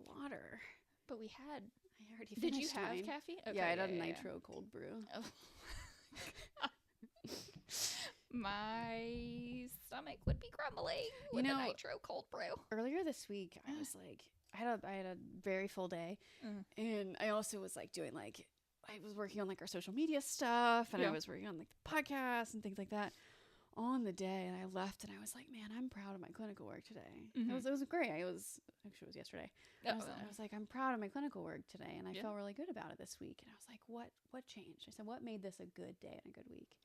water. But we had. I already Did you finished have mine. caffeine? Okay, Yeah, I had a nitro cold brew. Oh. My stomach would be grumbling with a nitro cold brew. Earlier this week, I was like, I had a very full day, and I also was like doing like, I was working on like our social media stuff, and I was working on like the podcast and things like that on the day, and I left, and I was like, man, I'm proud of my clinical work today. It was great. It was yesterday. I was like, I'm proud of my clinical work today, and I felt really good about it this week. And I was like, what changed? I said, what made this a good day and a good week?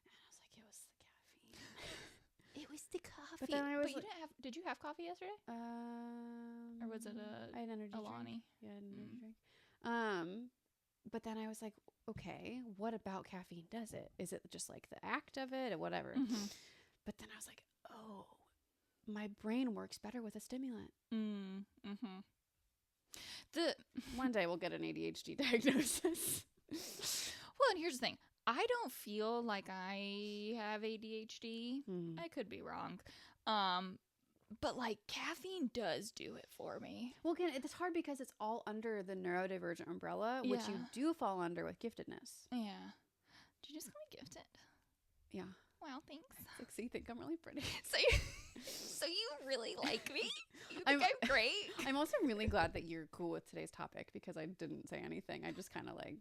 And I was like, it was the caffeine. It was the coffee. But then I was you didn't have. Did you have coffee yesterday? Or was it I had an energy Alani? drink. Yeah, an energy drink. But then I was like, okay, what about caffeine does it? Is it just like the act of it or whatever? But then I was like, oh, my brain works better with a stimulant. One day we'll get an ADHD diagnosis. Well, and here's the thing. I don't feel like I have ADHD. I could be wrong. But like caffeine does do it for me. Well, again, it's hard because it's all under the neurodivergent umbrella, which you do fall under with giftedness. Yeah. Did you just call me gifted? Yeah. Wow, thanks. Like, so you think I'm really pretty. So you really like me? You think I'm great? I'm also really glad that you're cool with today's topic because I didn't say anything. I just kind of like...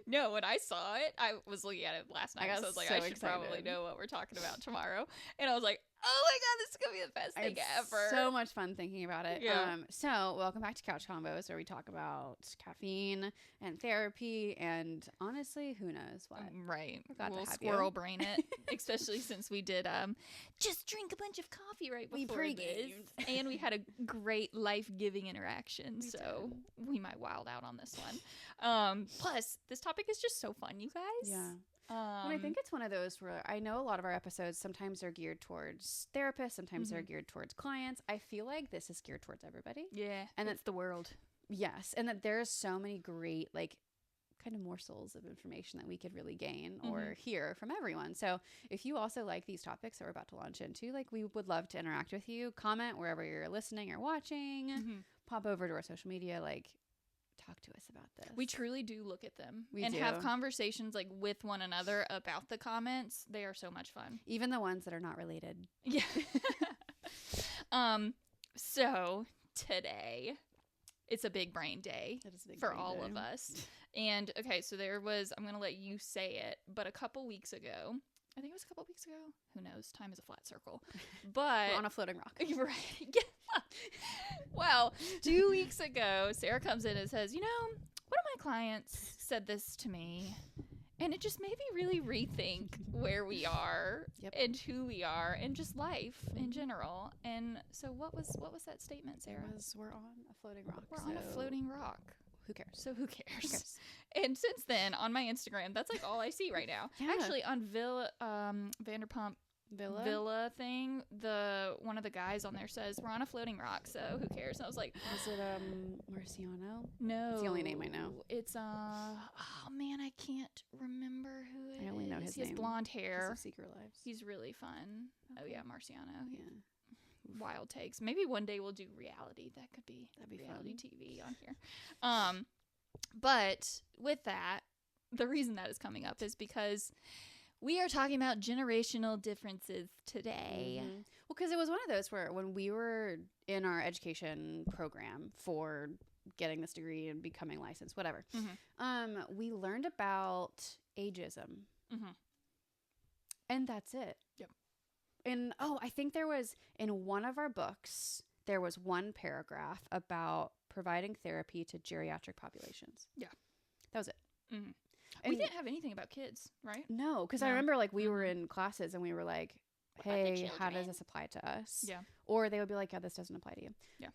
No, when I saw it, I was looking at it last night. So I was like, I should probably know what we're talking about tomorrow. And I was like, oh my God, this is going to be the best thing ever. So much fun thinking about it. Yeah. So welcome back to Couch Combos, where we talk about caffeine and therapy and honestly, who knows what. Right. We'll squirrel brain it, especially since we did just drink a bunch of coffee right before this. And we had a great life-giving interaction. We might wild out on this one. Plus, this topic is just so fun, you guys. Yeah. Well, I think it's one of those where I know a lot of our episodes sometimes are geared towards therapists, sometimes they're geared towards clients. I feel like this is geared towards everybody. Yeah, and it's the world. Yes, and that there's so many great like kind of morsels of information that we could really gain or hear from everyone. So if you also like these topics that we're about to launch into, like we would love to interact with you. Comment wherever you're listening or watching. Pop over to our social media, like talk to us about this. We truly do look at them We and do. have conversations like with one another about the comments. They are so much fun. Even the ones that are not related. Yeah. So today it's a big brain day for all of us. And okay, so I'm going to let you say it, but a couple weeks ago, I think it was a couple weeks ago. Who knows? Time is a flat circle. But we're on a floating rock. Right. Yeah. Well, 2 weeks ago, Sarah comes in and says, one of my clients said this to me, and it just made me really rethink where we are and who we are and just life in general. And so what was that statement, Sarah? We're on a floating rock. We're on a floating rock. Who cares? So who cares? And since then, on my Instagram, that's like all I see right now. Yeah. Actually, on Vanderpump Villa thing, one of the guys on there says we're on a floating rock, so who cares? And I was like, is it Marciano? No, it's the only name I know. It's oh man, I can't remember who it is. I only know his name. He has blonde hair. Secret Lives. He's really fun. Okay. Oh yeah, Marciano. Yeah. Wild takes. Maybe one day we'll do reality. That'd be reality fun. TV on here. But with that, the reason that is coming up is because we are talking about generational differences today. Well, because it was one of those where when we were in our education program for getting this degree and becoming licensed, whatever, we learned about ageism. And that's it. Yep. And I think there was, in one of our books, there was one paragraph about providing therapy to geriatric populations. Yeah. That was it. We didn't have anything about kids, right? No, because I remember like we were in classes and we were like, hey, how does this apply to us? Yeah. Or they would be like, yeah, this doesn't apply to you. Yeah.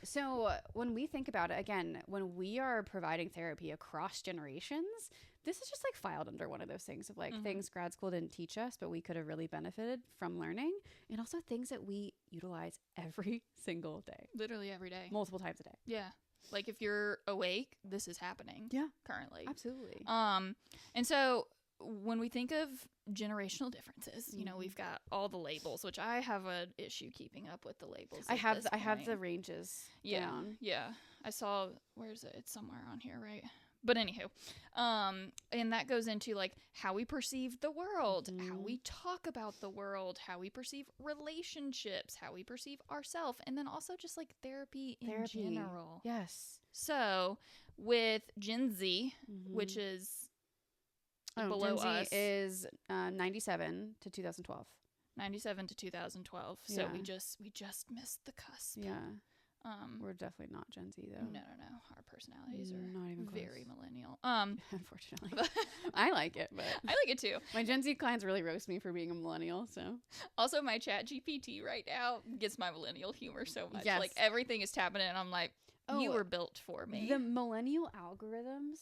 So when we think about it, again, when we are providing therapy across generations, this is just like filed under one of those things of like things grad school didn't teach us, but we could have really benefited from learning. And also things that we utilize every single day. Literally every day. Multiple times a day. Yeah. Like if you're awake, this is happening. Yeah. Currently. Absolutely. And so when we think of generational differences, you know, we've got all the labels, which I have an issue keeping up with the labels. I have the ranges down. Yeah. I saw, where is it? It's somewhere on here, right? But anywho, and that goes into like how we perceive the world, how we talk about the world, how we perceive relationships, how we perceive ourselves, and then also just like therapy in general. Yes. So with Gen Z, which is below Gen us, Z is 97 to 2012. 97 to 2012. So Yeah. we just missed the cusp. Yeah. We're definitely not Gen Z though. No. Our personalities are not even close. very millennial. Unfortunately. I like it, but I like it too. My Gen Z clients really roast me for being a millennial, so. Also, my chat GPT right now gets my millennial humor so much. Yes. Like everything is tapping in and I'm like, you were built for me. The millennial algorithms,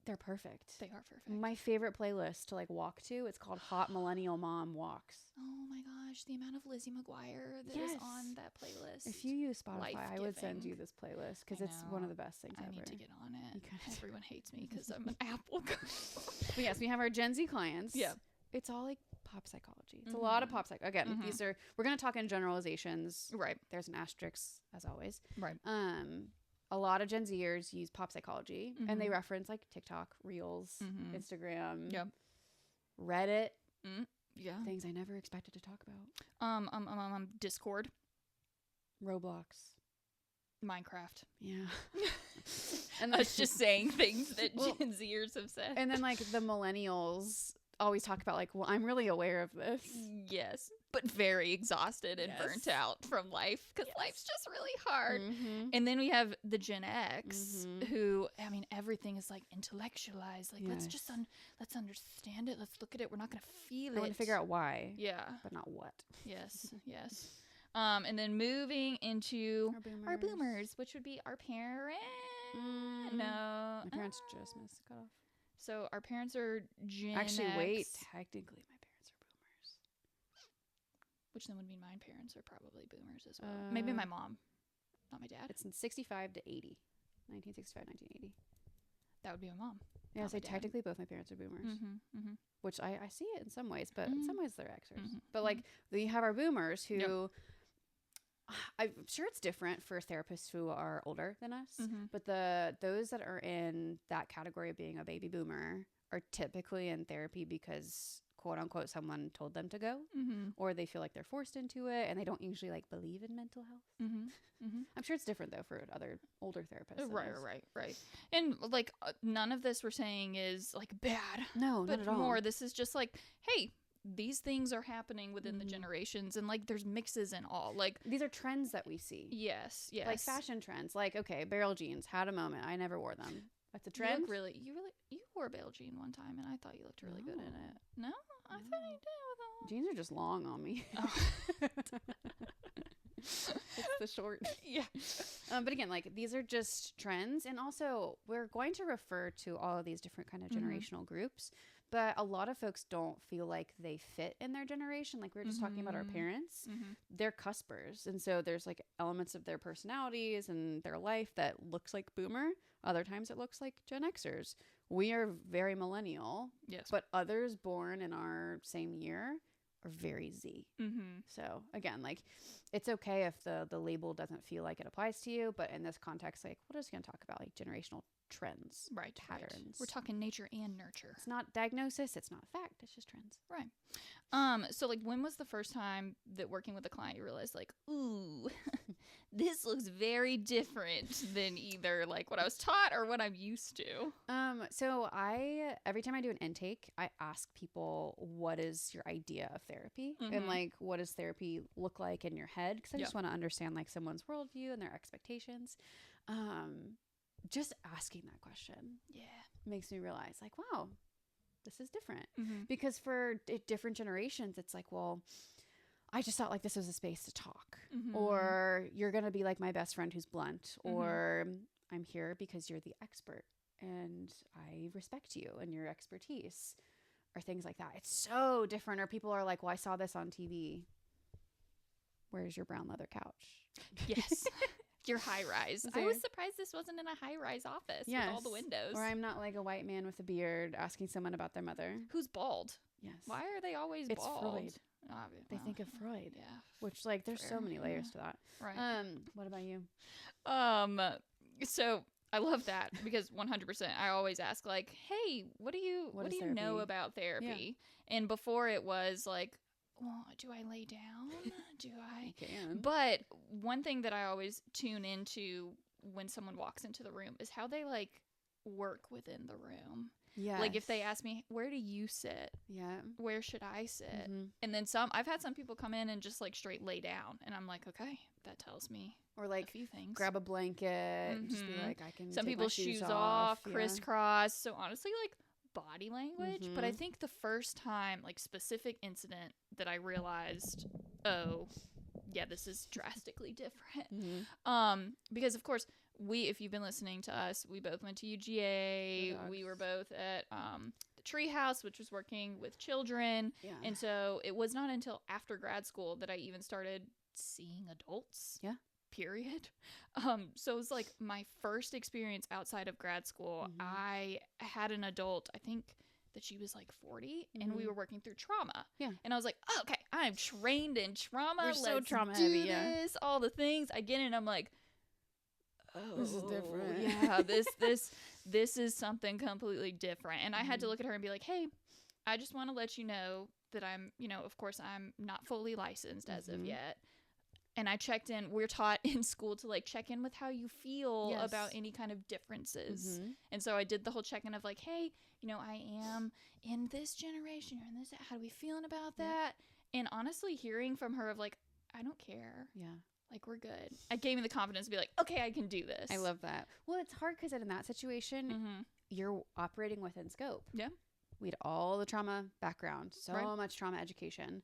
they're perfect. They are perfect. My favorite playlist to like walk to, it's called Hot Millennial Mom Walks. Oh my gosh, the amount of Lizzie McGuire that is on that playlist. If you use Spotify, I would send you this playlist because it's one of the best things ever. I need to get on it. Everyone hates me because I'm an Apple girl. But yes, we have our Gen Z clients. Yeah. It's all like pop psychology. It's a lot of pop psychology. Again, we're going to talk in generalizations. Right. There's an asterisk as always. Right. A lot of Gen Zers use pop psychology and they reference like TikTok, Reels, Instagram, Reddit. Yeah. Things I never expected to talk about. Discord. Roblox. Minecraft. Yeah. And that's just saying things that Gen Zers have said. And then like the millennials always talk about like, well, I'm really aware of this. Yes. But very exhausted and burnt out from life because life's just really hard. And then we have the Gen X who, I mean, everything is like intellectualized. Like, let's just, let's understand it. Let's look at it. We're not going to feel it. I want to figure out why. Yeah. But not what. Yes. And then moving into our boomers, which would be our parents. No. My parents just missed the cutoff. So our parents are Gen Actually, X. wait. Technically, my parents are boomers. Which then would mean my parents are probably boomers as well. Maybe my mom, not my dad. It's in 65 to 80. 1965, 1980. That would be my mom. Yeah, so technically both my parents are boomers. Which I see it in some ways, but in some ways they're Xers. But like, you have our boomers who... I'm sure it's different for therapists who are older than us, but those that are in that category of being a baby boomer are typically in therapy because quote unquote someone told them to go, or they feel like they're forced into it, and they don't usually like believe in mental health. I'm sure it's different though for other older therapists. Right. And like none of this we're saying is like bad. No, not at all. More, this is just like, hey, these things are happening within the generations, and like there's mixes in all. Like these are trends that we see. Yes. Like fashion trends. Like, okay, barrel jeans had a moment. I never wore them. That's a trend. You wore a barrel jean one time, and I thought you looked really good in it. No, I thought you did with all. Jeans are just long on me. Oh. It's the short. Yeah. But again, like these are just trends, and also we're going to refer to all of these different kind of generational groups. But a lot of folks don't feel like they fit in their generation. Like we were just talking about our parents. They're cuspers. And so there's like elements of their personalities and their life that looks like boomer. Other times it looks like Gen Xers. We are very millennial. Yes. But others born in our same year are very Z. So again, like it's okay if the label doesn't feel like it applies to you. But in this context, like we're just going to talk about like generational trends, patterns. Right. We're talking nature and nurture. It's not diagnosis. It's not fact. It's just trends. Right. So like when was the first time that working with a client you realized like, ooh, this looks very different than either like what I was taught or what I'm used to? So every time I do an intake, I ask people, what is your idea of therapy? And like, what does therapy look like in your head? Because I just want to understand like someone's worldview and their expectations. Just asking that question makes me realize like, wow, this is different. Because for different generations, it's like, well, I just thought like this was a space to talk, or you're going to be like my best friend who's blunt, or I'm here because you're the expert and I respect you and your expertise, or things like that. It's so different. Or people are like, well, I saw this on TV. Where's your brown leather couch? Yes. your high rise. I was surprised this wasn't in a high rise office with all the windows. Or I'm not like a white man with a beard asking someone about their mother. Who's bald. Yes. Why are they always it's bald? Freud. They think of Freud. Yeah. Which, like, there's so many layers to that. Right. What about you? So I love that because 100% I always ask, like, hey, what do you know about therapy? Yeah. And before it was like, well, do I lay down? Do I? Can. But one thing that I always tune into when someone walks into the room is how they, like, work within the room. Yeah. Like, if they ask me, where do you sit? Yeah. Where should I sit? Mm-hmm. And then I've had some people come in and just, like, straight lay down. And I'm like, okay, that tells me or, like, a few things. Grab a blanket and just be like, I can some take people's my shoes off, crisscross. So, honestly, like, body language. But I think the first time, like, specific incident that I realized, oh, yeah, this is drastically different. Because, of course, if you've been listening to us, we both went to UGA. We were both at the Treehouse, which was working with children. Yeah. And so it was not until after grad school that I even started seeing adults. Yeah. Period. So it was like my first experience outside of grad school. I had an adult, I think that she was like 40, and we were working through trauma. Yeah. And I was like, oh, okay, I'm trained in trauma. We're so trauma heavy, this, all the things. I get it, and I'm like, oh, this is different. Yeah, this is something completely different. And I had to look at her and be like, hey, I just want to let you know that I'm, of course, I'm not fully licensed as of yet. And I checked in. We're taught in school to, like, check in with how you feel about any kind of differences. And so I did the whole check-in of, like, hey, I am in this generation or in this. How are we feeling about that? And honestly, hearing from her of, like, I don't care. Yeah. Like, we're good. It gave me the confidence to be like, okay, I can do this. I love that. Well, it's hard because in that situation, you're operating within scope. Yeah. We had all the trauma background, so much trauma education.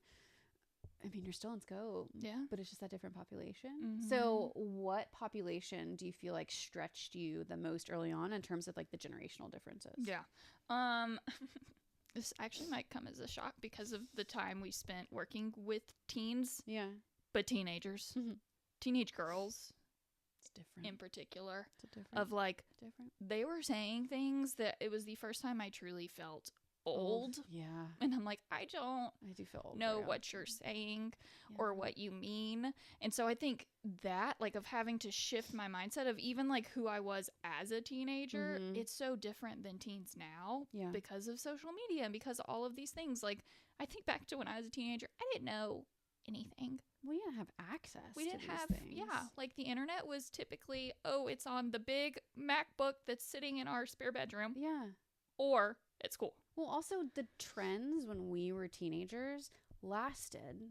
I mean, you're still in scope. Yeah. But it's just that different population. So what population do you feel like stretched you the most early on in terms of, like, the generational differences? Yeah. This actually might come as a shock because of the time we spent working with teens. Yeah. But teenagers. Teenage girls. It's different. In particular. It's different. Of, like, they were saying things that it was the first time I truly felt old. Yeah. And I'm like, I do feel old know what you're saying or what you mean. And so I think that, like, of having to shift my mindset of even, like, who I was as a teenager, it's so different than teens now because of social media and because of all of these things. Like, I think back to when I was a teenager, I didn't know anything. We didn't have access we didn't to have these things. Like, the internet was typically, it's on the big MacBook that's sitting in our spare bedroom. Yeah. Or at school. Well, also the trends when we were teenagers lasted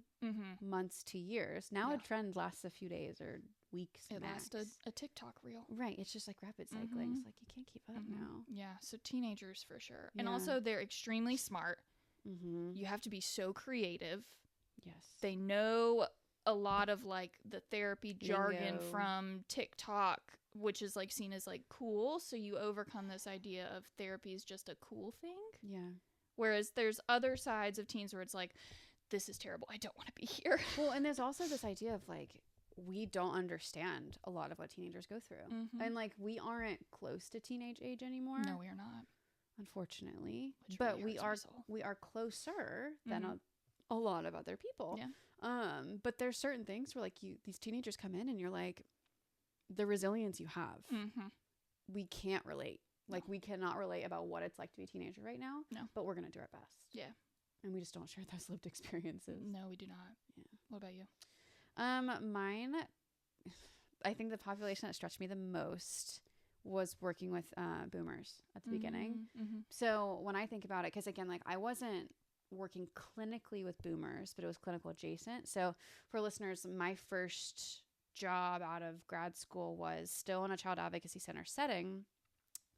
months to years. Now a trend lasts a few days or weeks. It lasted a TikTok reel. Right. It's just like rapid cycling. It's like you can't keep up now. Yeah. So teenagers for sure. Yeah. And also they're extremely smart. You have to be so creative. Yes. They know a lot of, like, the therapy jargon from TikTok, which is, like, seen as, like, cool. So you overcome this idea of therapy is just a cool thing. Yeah. Whereas there's other sides of teens where it's like, this is terrible. I don't want to be here. Well, and there's also this idea of, like, we don't understand a lot of what teenagers go through. And, like, we aren't close to teenage age anymore. No, we are not. Unfortunately. But we are closer than a lot of other people. Yeah. But there's certain things where, like, these teenagers come in and you're like, the resilience you have, we can't relate. Like, we cannot relate about what it's like to be a teenager right now. No. But we're going to do our best. Yeah. And we just don't share those lived experiences. No, we do not. Yeah. What about you? Mine, I think the population that stretched me the most was working with boomers at the beginning. So when I think about it, because again, like, I wasn't working clinically with boomers, but it was clinical adjacent. So for listeners, my first job out of grad school was still in a child advocacy center setting.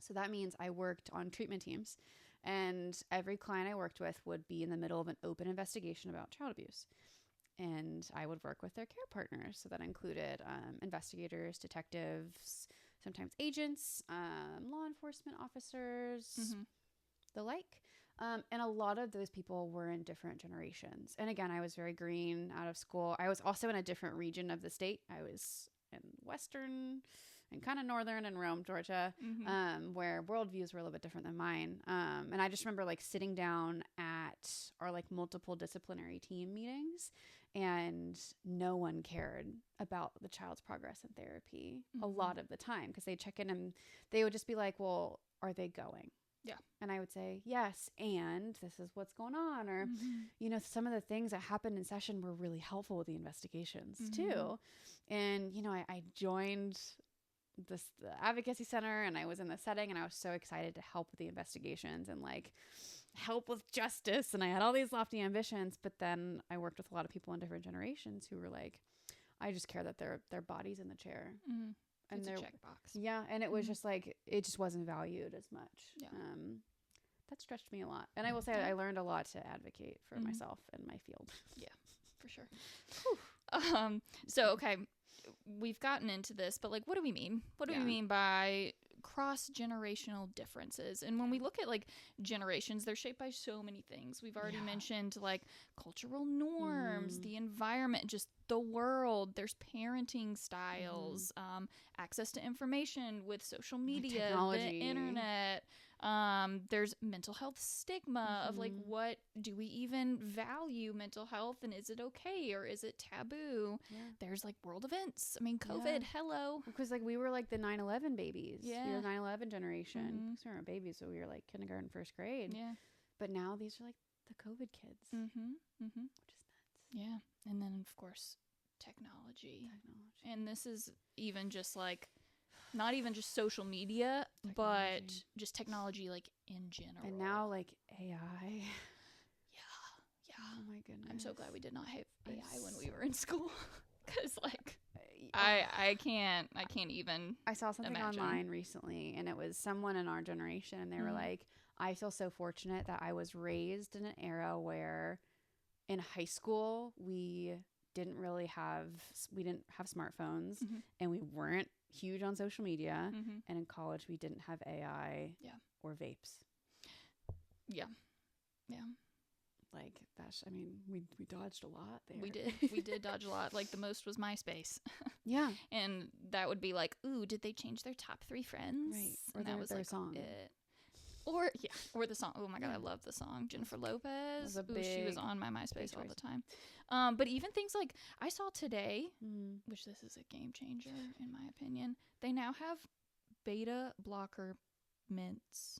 So that means I worked on treatment teams, and every client I worked with would be in the middle of an open investigation about child abuse. And I would work with their care partners. So that included investigators, detectives, sometimes agents, law enforcement officers, the like. And a lot of those people were in different generations. And again, I was very green out of school. I was also in a different region of the state. I was in Western and kind of Northern and Rome, Georgia, where worldviews were a little bit different than mine. And I just remember like sitting down at our like multiple disciplinary team meetings, and no one cared about the child's progress in therapy a lot of the time, because they check in and they would just be like, well, are they going? Yeah. And I would say, yes, and this is what's going on. Or, you know, some of the things that happened in session were really helpful with the investigations too. And, you know, I joined the advocacy center, and I was in the setting, and I was so excited to help with the investigations and like help with justice. And I had all these lofty ambitions, but then I worked with a lot of people in different generations who were like, I just care that their body's in the chair. And it's a their checkbox. Yeah. And it was just like, it just wasn't valued as much. Yeah. That stretched me a lot. And I will say I learned a lot to advocate for myself and my field. Yeah, for sure. So, okay, we've gotten into this, but like, what do we mean? What do we mean by cross-generational differences? And when we look at like generations, they're shaped by so many things. We've already mentioned like cultural norms, the environment, just the world. There's parenting styles, access to information with social media, technology, the internet. There's mental health stigma of like, what do we even value mental health, and is it okay or is it taboo? There's like world events. I mean, COVID, hello. Because like we were like the 9/11 babies. Yeah. We were 9/11 generation. Because we weren't babies, so we were like kindergarten, first grade. Yeah. But now these are like the COVID kids. Which is nuts. Yeah. And then of course technology. And this is even just like, not even just social media, but just technology like in general. And now like AI. Yeah. Oh my goodness. I'm so glad we did not have AI when we were in school, because like I can't even. I saw something imagine. online recently, and it was someone in our generation, and they were like, I feel so fortunate that I was raised in an era where in high school we didn't have smartphones, and we weren't huge on social media, and in college we didn't have AI or vapes. Yeah. Like that's, I mean, we dodged a lot there. We did dodge a lot. Like the most was MySpace. Yeah. And that would be like, ooh, did they change their top 3 friends? Right. Or and that was their like song. It. Or the song. Oh my God, I love the song. Jennifer Lopez. She was on my MySpace all the time. But even things like I saw today, which this is a game changer in my opinion. They now have beta blocker mints.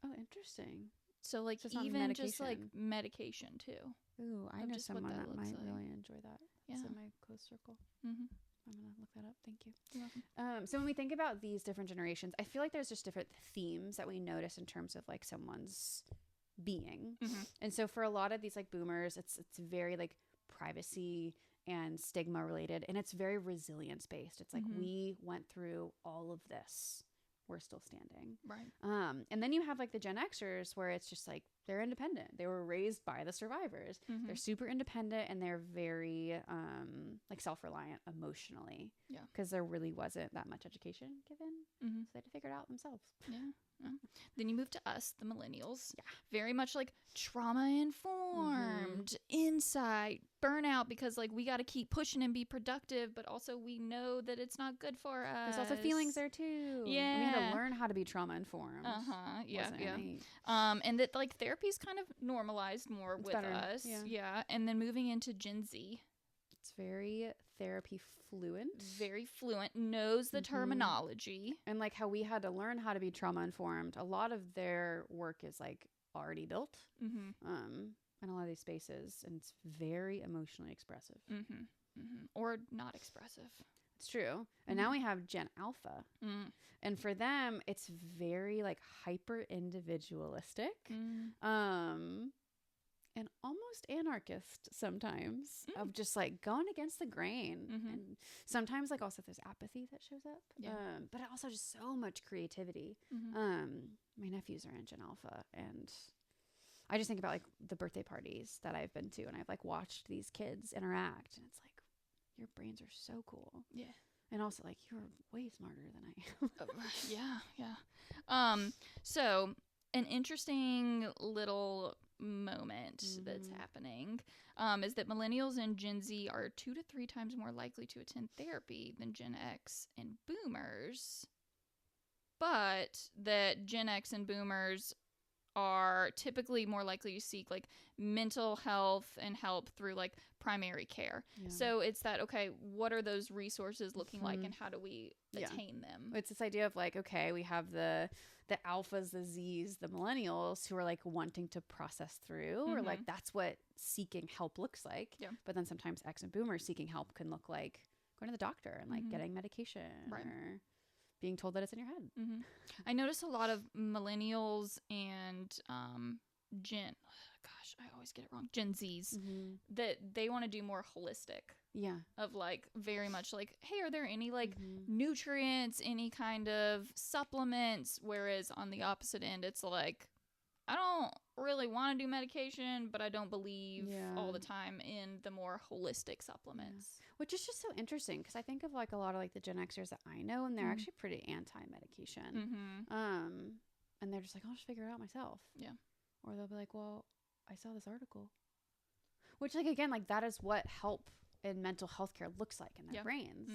Oh, interesting. So like even just like medication too. Ooh, I know someone that might like. really enjoy that. Yeah. It's in my close circle. I'm gonna look that up. Thank you. You're welcome. So when we think about these different generations, I feel like there's just different themes that we notice in terms of like someone's being. And so for a lot of these like boomers, it's very like privacy and stigma related, and it's very resilience based. It's like we went through all of this, we're still standing. Right. And then you have like the Gen Xers, where it's just like they're independent. They were raised by the survivors. They're super independent, and they're very like self-reliant emotionally. Yeah. Because there really wasn't that much education given. So they had to figure it out themselves. Yeah. Then you move to us, the millennials. Yeah. Very much like trauma informed, insight, burnout, because like we got to keep pushing and be productive, but also we know that it's not good for us. There's also feelings there too. Yeah. We had to learn how to be trauma informed. Yeah. And that like therapy's kind of normalized more with us. Yeah. And then moving into Gen Z. It's very therapy fluent. Very fluent, knows the terminology. And like how we had to learn how to be trauma informed, a lot of their work is like already built in a lot of these spaces, and it's very emotionally expressive. Or not expressive. It's true. And now we have Gen Alpha. And for them, it's very like hyper individualistic. And almost anarchist sometimes, of just like going against the grain. And sometimes like also there's apathy that shows up. But also just so much creativity. My nephews are in Gen Alpha, and I just think about like the birthday parties that I've been to, and I've like watched these kids interact, and it's like, your brains are so cool. Yeah. And also like, you're way smarter than I am. Yeah. So an interesting little moment that's happening, is that millennials and Gen Z are 2 to 3 times more likely to attend therapy than Gen X and boomers, but that Gen X and boomers are typically more likely to seek like mental health and help through like primary care. So it's that, okay, what are those resources looking like, and how do we attain them? It's this idea of like, okay, we have the alphas, the Zs, the millennials who are like wanting to process through, or like that's what seeking help looks like. But then sometimes X and boomers seeking help can look like going to the doctor and like getting medication, or being told that it's in your head. I notice a lot of millennials and Gen, gosh, I always get it wrong, Gen Zs, that they want to do more holistic. Of like very much like, hey, are there any like nutrients, any kind of supplements? Whereas on the opposite end, it's like, I don't really want to do medication, but I don't believe all the time in the more holistic supplements. Which is just so interesting, because I think of like a lot of like the Gen Xers that I know, and they're actually pretty anti-medication. And they're just like, I'll just figure it out myself. Or they'll be like, well, I saw this article. Which, like, again, like that is what help in mental health care looks like in their brains.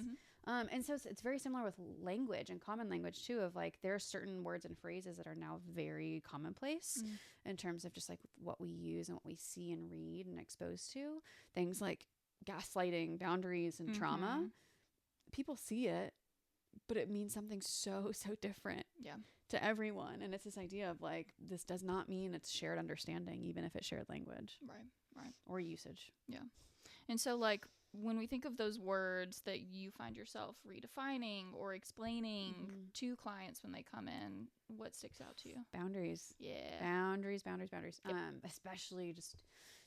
And so it's very similar with language and common language too, of like there are certain words and phrases that are now very commonplace in terms of just like what we use and what we see and read and exposed to. Things like gaslighting, boundaries, and trauma. People see it, but it means something so different to everyone. And it's this idea of like, this does not mean it's shared understanding, even if it's shared language. Right. Or usage. And so like, when we think of those words that you find yourself redefining or explaining to clients when they come in, what sticks out to you? Boundaries. Boundaries. Especially just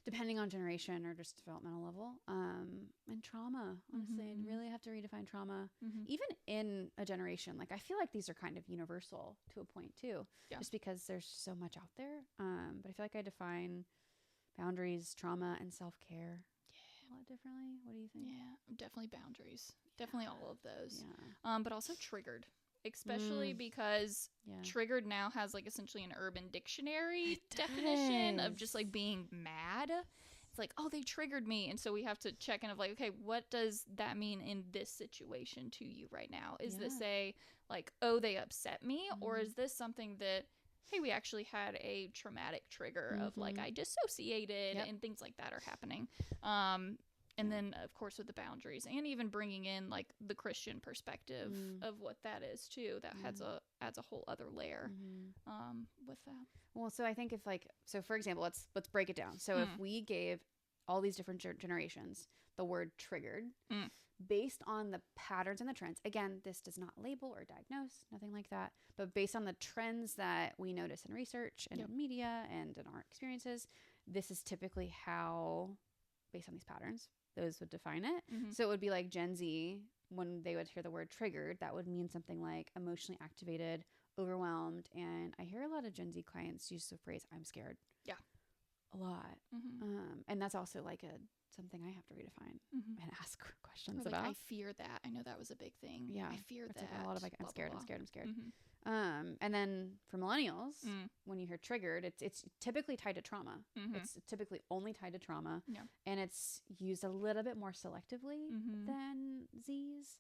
depending on generation or just developmental level. And trauma, honestly, I'd really have to redefine trauma. Even in a generation, like I feel like these are kind of universal to a point too, just because there's so much out there. But I feel like I define boundaries, trauma, and self-care a lot differently. What do you think? Definitely boundaries. Definitely all of those. But also triggered, especially because triggered now has like essentially an Urban Dictionary definition of just like being mad. It's like, oh, they triggered me. And so we have to check in of like, okay, what does that mean in this situation to you right now? Is this a like, oh, they upset me? Or is this something that, hey, we actually had a traumatic trigger of like, I dissociated and things like that are happening. And then of course with the boundaries, and even bringing in like the Christian perspective of what that is too, that adds a whole other layer with that. Well, so I think if like, so for example, let's break it down. So if we gave all these different generations the word triggered based on the patterns and the trends, again, this does not label or diagnose, nothing like that, but based on the trends that we notice in research and in media and in our experiences, this is typically how, based on these patterns, those would define it. So it would be like Gen Z, when they would hear the word triggered, that would mean something like emotionally activated, overwhelmed. And I hear a lot of Gen Z clients use the phrase, I'm scared. A lot. And that's also like something I have to redefine and ask questions like, about. I fear that. I know that was a big thing. I fear it's that. Like a lot of like, I'm scared. And then for millennials, when you hear triggered, it's typically tied to trauma. It's typically only tied to trauma. And it's used a little bit more selectively than Z's.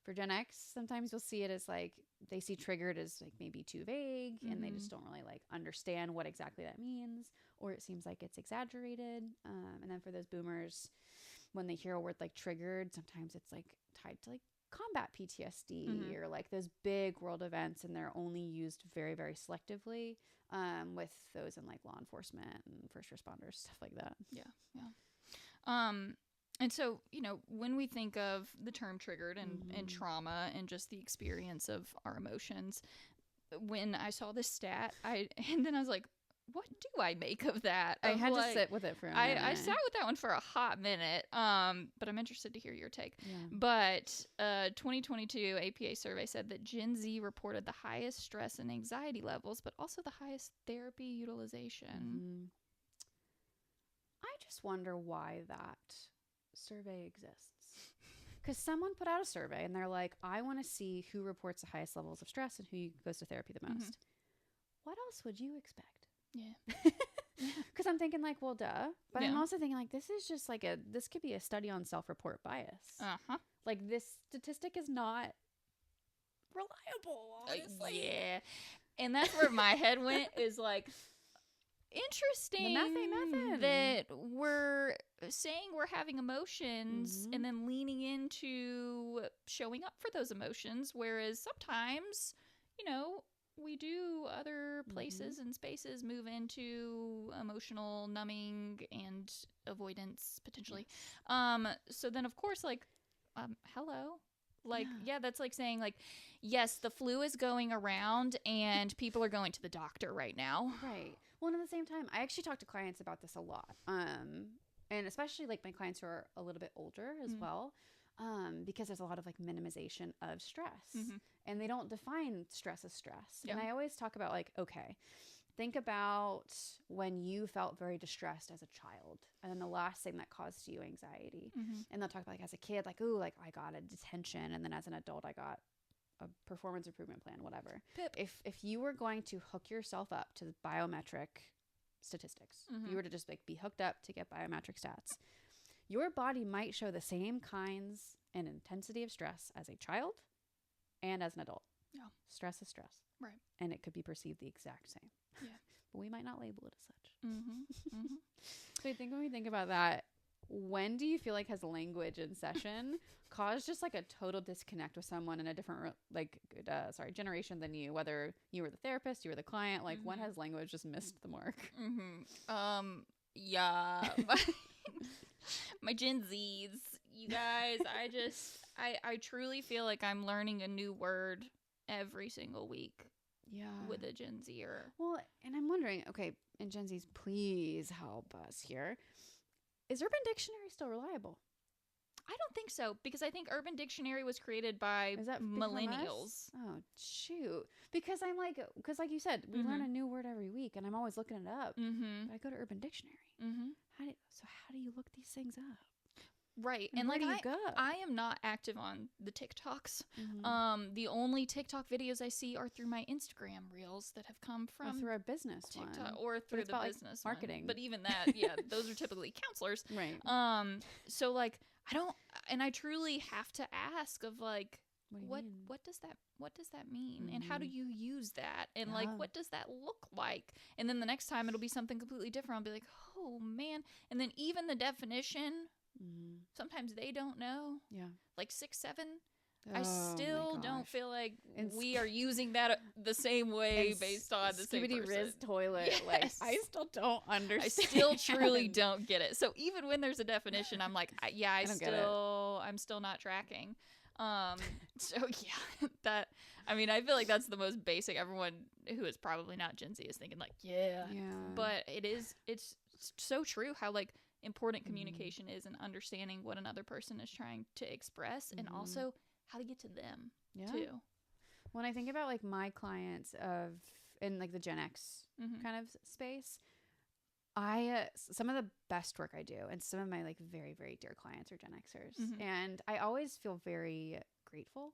For Gen X, sometimes you'll see it as like, they see triggered as like maybe too vague and they just don't really like understand what exactly that means, or it seems like it's exaggerated. And then for those boomers, when they hear a word like triggered, sometimes it's like tied to like combat PTSD or like those big world events, and they're only used very, very selectively with those in like law enforcement and first responders, stuff like that. And so, you know, when we think of the term triggered and trauma and just the experience of our emotions, when I saw this stat, and then I was like, what do I make of that? I had to sit with it for a minute. I sat with that one for a hot minute, but I'm interested to hear your take. But 2022 APA survey said that Gen Z reported the highest stress and anxiety levels, but also the highest therapy utilization. I just wonder why that survey exists. Because someone put out a survey and they're like, I want to see who reports the highest levels of stress and who goes to therapy the most. What else would you expect? Yeah. Because I'm thinking like, well, duh. But Yeah. I'm also thinking like, this is just like this could be a study on self-report bias. Like this statistic is not reliable, honestly. Yeah. And that's where my head went, is like, interesting that we're saying we're having emotions and then leaning into showing up for those emotions, whereas sometimes, you know, we do other places and spaces move into emotional numbing and avoidance potentially. So then of course, like, hello. Like, yeah, that's like saying, like, yes, the flu is going around and people are going to the doctor right now. Right. Well, and at the same time, I actually talk to clients about this a lot. And especially like my clients who are a little bit older as well, because there's a lot of like minimization of stress, and they don't define stress as stress. Yeah. And I always talk about like, okay, think about when you felt very distressed as a child, and then the last thing that caused you anxiety. And they'll talk about like as a kid, like, ooh, like I got a detention, and then as an adult, I got a performance improvement plan, whatever. Pip. If you were going to hook yourself up to the biometric statistics, you were to just like be hooked up to get biometric stats, your body might show the same kinds and intensity of stress as a child and as an adult. Yeah. Stress is stress. Right. And it could be perceived the exact same. Yeah. But we might not label it as such. So I think when we think about that, when do you feel like has language in session caused just like a total disconnect with someone in a different generation than you, whether you were the therapist, you were the client, like when has language just missed the mark? Yeah. My Gen Zs, you guys, I truly feel like I'm learning a new word every single week. Yeah. With a Gen Zer. Well, and I'm wondering, okay, and Gen Zs, please help us here. Is Urban Dictionary still reliable? I don't think so, because I think Urban Dictionary was created by millennials. Oh, shoot. Because I'm like, like you said, we learn a new word every week, and I'm always looking it up. But I go to Urban Dictionary. How do you look these things up? Right. And like, where do you go? I am not active on the TikToks. The only TikTok videos I see are through my Instagram reels that have come from through our business TikTok or through the business marketing. But even that, yeah, those are typically counselors. Right. So like, I truly have to ask of like, what does that mean? And how do you use that? And like, what does that look like? And then the next time it'll be something completely different. I'll be like, oh man. And then even the definition, sometimes they don't know. Yeah. Like 6, 7. I still don't feel like we are using that the same way based on the same person. Riz toilet. Yes. Like, I still don't understand. I still truly don't get it. So even when there's a definition, I'm like, I'm still not tracking. So yeah, I feel like that's the most basic. Everyone who is probably not Gen Z is thinking like, yeah. But it's so true how like important communication is, and understanding what another person is trying to express, and also how to get to them too. When I think about like my clients in like the Gen X kind of space, some of the best work I do, and some of my like very, very dear clients are Gen Xers, and I always feel very grateful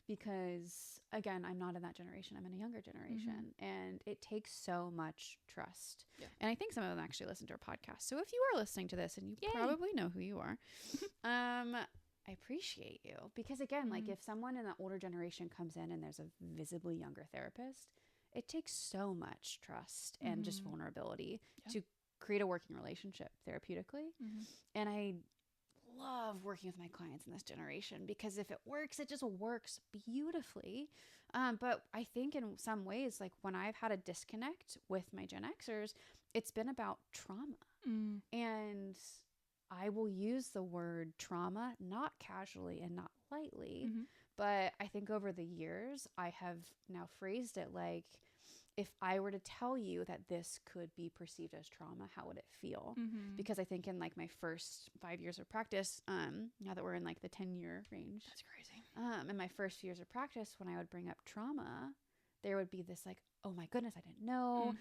because again, I'm not in that generation, I'm in a younger generation, and it takes so much trust. And I think some of them actually listen to our podcast, so if you are listening to this, and you probably know who you are, I appreciate you, because again, like if someone in the older generation comes in and there's a visibly younger therapist, it takes so much trust and just vulnerability to create a working relationship therapeutically. And I love working with my clients in this generation, because if it works, it just works beautifully. But I think in some ways, like when I've had a disconnect with my Gen Xers, it's been about trauma. And I will use the word trauma, not casually and not lightly, but I think over the years, I have now phrased it like, if I were to tell you that this could be perceived as trauma, how would it feel? Because I think in like my first 5 years of practice, now that we're in like the 10-year range. That's crazy. In my first few years of practice, when I would bring up trauma, there would be this like, oh my goodness, I didn't know.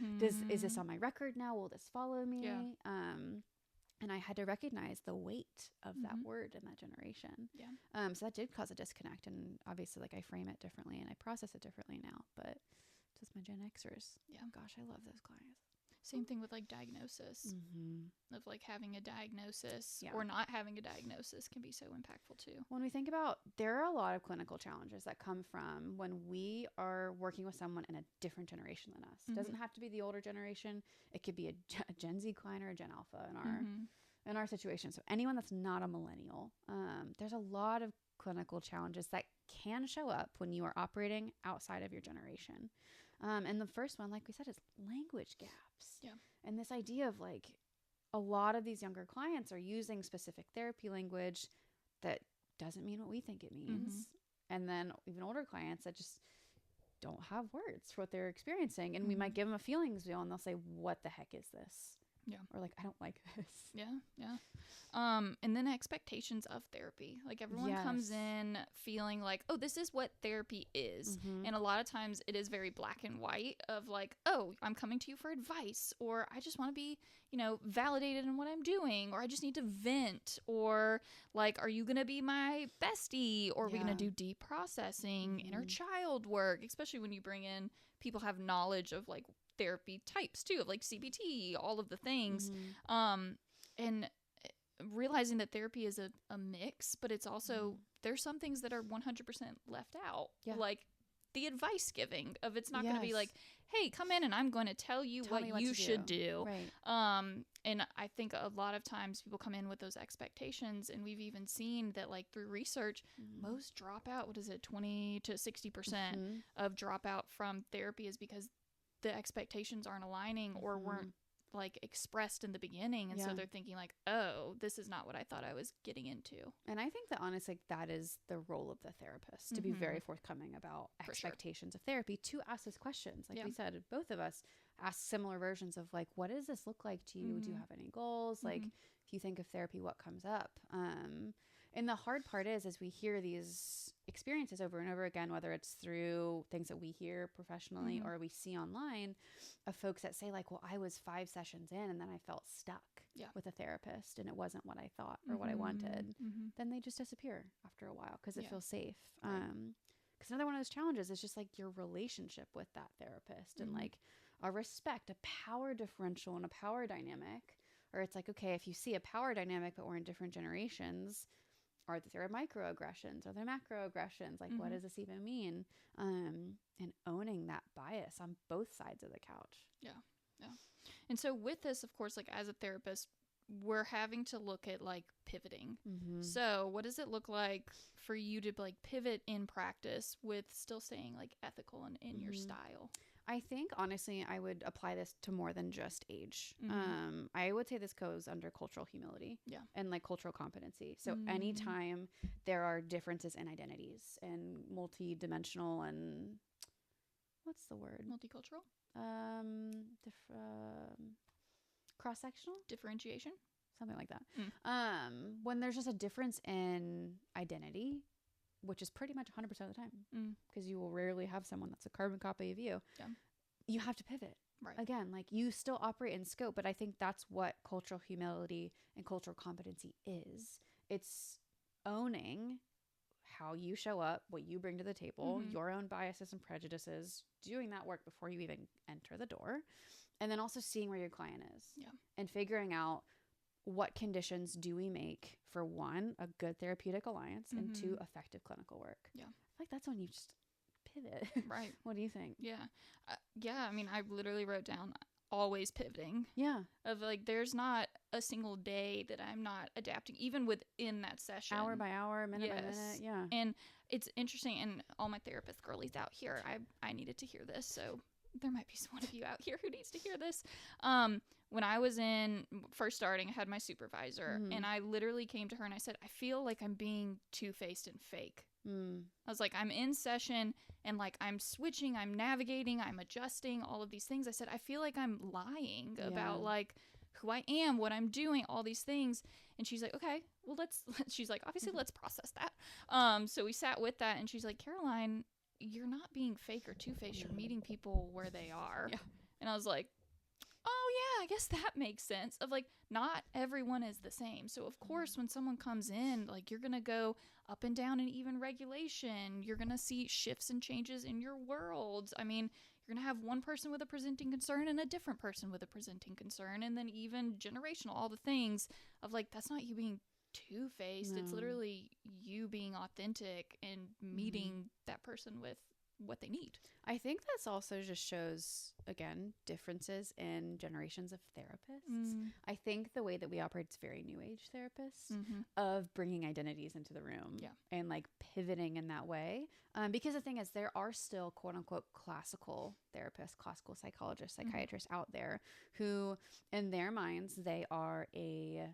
Is this on my record now? Will this follow me? Yeah. And I had to recognize the weight of that word in that generation. Yeah. So that did cause a disconnect. And obviously, like I frame it differently and I process it differently now. But just my Gen Xers. Yeah. Gosh, I love those clients. Same thing with like diagnosis of like having a diagnosis or not having a diagnosis can be so impactful too. When we think about, there are a lot of clinical challenges that come from when we are working with someone in a different generation than us. It doesn't have to be the older generation. It could be a Gen Z client or a Gen Alpha in our situation. So anyone that's not a millennial, there's a lot of clinical challenges that can show up when you are operating outside of your generation. And the first one, like we said, is language gaps. Yeah. And this idea of like, a lot of these younger clients are using specific therapy language that doesn't mean what we think it means. And then even older clients that just don't have words for what they're experiencing. And we might give them a feelings wheel and they'll say, what the heck is this? Yeah. Or like, I don't like this. Yeah. Yeah. And then expectations of therapy. Like everyone comes in feeling like, oh, this is what therapy is. And a lot of times it is very black and white of like, oh, I'm coming to you for advice, or I just want to be, you know, validated in what I'm doing, or I just need to vent, or like, are you going to be my bestie, or are we going to do deep processing, inner child work, especially when you bring in people have knowledge of like therapy types too, of like CBT, all of the things. And realizing that therapy is a mix, but it's also, there's some things that are 100% left out. Like the advice giving of, it's not going to be like, hey, come in and I'm going to tell you what you should do. Right. And I think a lot of times people come in with those expectations, and we've even seen that like through research, most dropout, 20 to 60% of dropout from therapy is because the expectations aren't aligning or weren't like expressed in the beginning, and so they're thinking like, oh, this is not what I thought I was getting into. And I think that honestly, that is the role of the therapist, to be very forthcoming about expectations of therapy, to ask those questions. Like we said, both of us ask similar versions of like, what does this look like to you? Do you have any goals? Like, if you think of therapy, what comes up? And the hard part is, as we hear these experiences over and over again, whether it's through things that we hear professionally or we see online, of folks that say like, well, I was 5 sessions in and then I felt stuck with a therapist and it wasn't what I thought or what I wanted. Then they just disappear after a while because it feels safe. Because another one of those challenges is just like your relationship with that therapist and like a respect, a power differential and a power dynamic. Or it's like, okay, if you see a power dynamic, but we're in different generations, are there microaggressions? Are there macroaggressions? Like, what does this even mean? And owning that bias on both sides of the couch. Yeah. Yeah. And so with this, of course, like as a therapist, we're having to look at like pivoting. So what does it look like for you to like pivot in practice with still staying like ethical and in your style? I think, honestly, I would apply this to more than just age. I would say this goes under cultural humility and like cultural competency. So anytime there are differences in identities and multi-dimensional and what's the word? Multicultural? Cross-sectional? Differentiation? Something like that. When there's just a difference in identity, which is pretty much 100% of the time, because you will rarely have someone that's a carbon copy of you. You have to pivot. Right. Again, like you still operate in scope, but I think that's what cultural humility and cultural competency is. It's owning how you show up, what you bring to the table, your own biases and prejudices, doing that work before you even enter the door, and then also seeing where your client is and figuring out what conditions do we make for, one, a good therapeutic alliance, and 2, effective clinical work. Yeah. I feel like that's when you just pivot. Right. What do you think? Yeah. I mean, I literally wrote down always pivoting. Yeah. Of like, there's not a single day that I'm not adapting, even within that session. Hour by hour, minute by minute. Yeah. And it's interesting, and all my therapist girlies out here, I needed to hear this, so there might be one of you out here who needs to hear this. When I was first starting, I had my supervisor, and I literally came to her and I said, I feel like I'm being two-faced and fake. I was like, I'm in session and like I'm switching, I'm navigating, I'm adjusting, all of these things. I said, I feel like I'm lying about like who I am, what I'm doing, all these things. And she's like, okay, well, she's like, obviously let's process that. So we sat with that, and she's like, Caroline, you're not being fake or two-faced. You're meeting people where they are. Yeah. And I was like, oh I guess that makes sense of like, not everyone is the same. So of course, when someone comes in, like you're going to go up and down in even regulation. You're going to see shifts and changes in your world. I mean, you're going to have one person with a presenting concern and a different person with a presenting concern. And then even generational, all the things of like, that's not you being two-faced. No. It's literally you being authentic and meeting that person with what they need. I think that's also just shows, again, differences in generations of therapists. I think the way that we operate is very new age therapists of bringing identities into the room and like pivoting in that way. Because the thing is, there are still quote unquote classical therapists, classical psychologists, psychiatrists out there who in their minds, they are a